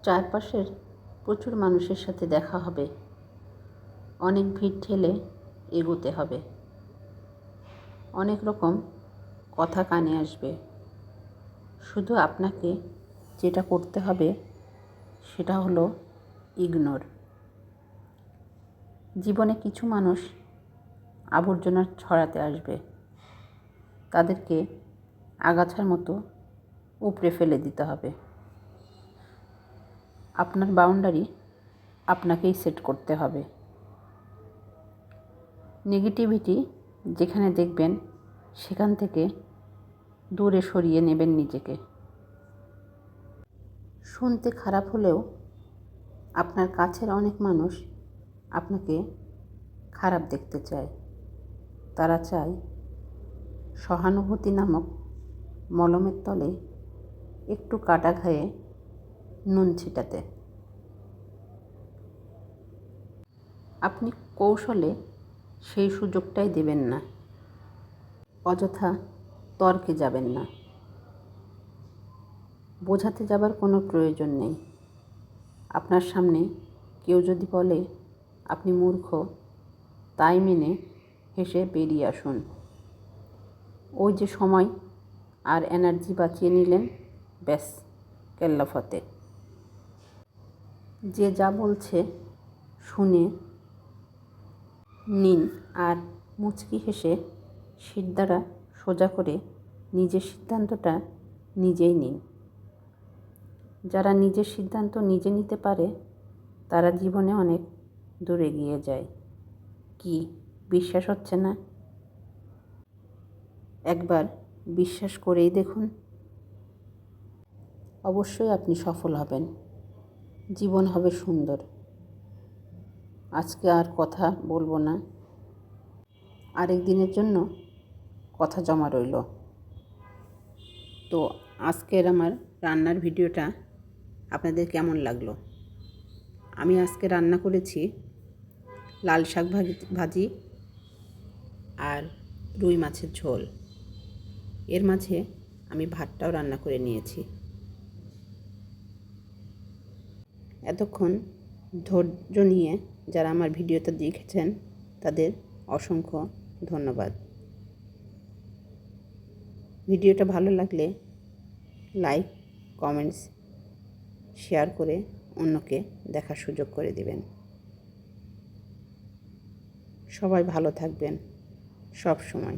চারপাশের প্রচুর মানুষের সাথে দেখা হবে, অনেক ভিড় ঠেলে এগোতে হবে, অনেক রকম কথা কানে আসবে। শুধু আপনাকে যেটা করতে হবে সেটা হলো ইগনোর। জীবনে কিছু মানুষ আবর্জনা ছড়াতে আসবে, তাদেরকে আগাছার মতো উপড়ে ফেলে দিতে হবে। আপনার বাউন্ডারি আপনাকেই সেট করতে হবে। নেগেটিভিটি যেখানে দেখবেন সেখান থেকে দূরে সরিয়ে নেবেন নিজেকে। শুনতে খারাপ হলেও আপনার কাছের অনেক মানুষ আপনাকে খারাপ দেখতে চায়। তারা চায় সহানুভূতি নামক মলমের তলে একটু কাটা ঘায়ে নুন ছিটাতে। আপনি কৌশলে সেই সুযোগটাই দেবেন না, অযথা তর্কে যাবেন না। বোঝাতে যাবার কোনো প্রয়োজন নেই। আপনার সামনে কেউ যদি বলে আপনি মূর্খ, তাই মেনে হেসে বেরিয়ে আসুন। ওই যে সময় আর এনার্জি বাঁচিয়ে নিলেন, ব্যাস কেল্লা ফতে। যে যা বলছে শুনে নিন আর মুচকি হেসে শিরদাঁড়া সোজা করে নিজের সিদ্ধান্তটা নিজেই নিন। যারা নিজের সিদ্ধান্ত নিজে নিতে পারে তারা জীবনে অনেক দূর এগিয়ে যায়। কি বিশ্বাস হচ্ছে না? একবার বিশ্বাস করেই দেখুন, অবশ্যই আপনি সফল হবেন। জীবন হবে সুন্দর। আজকে আর কথা বলবো না, আরেক দিনের জন্য কথা জমা রইল। তো আজকের আমার রান্নার ভিডিওটা আপনাদের কেমন লাগলো? আমি আজকে রান্না করেছি লাল শাক ভাজি আর রুই মাছের ঝোল। এর মাঝে আমি ভাতটাও রান্না করে নিয়েছি। এতক্ষণ ধৈর্য নিয়ে যারা আমার ভিডিওটা দেখেছেন তাদের অসংখ্য ধন্যবাদ। ভিডিওটা ভালো লাগলে লাইক, কমেন্টস, শেয়ার করে অন্যকে দেখার সুযোগ করে দেবেন। সবাই ভালো থাকবেন সব সময়।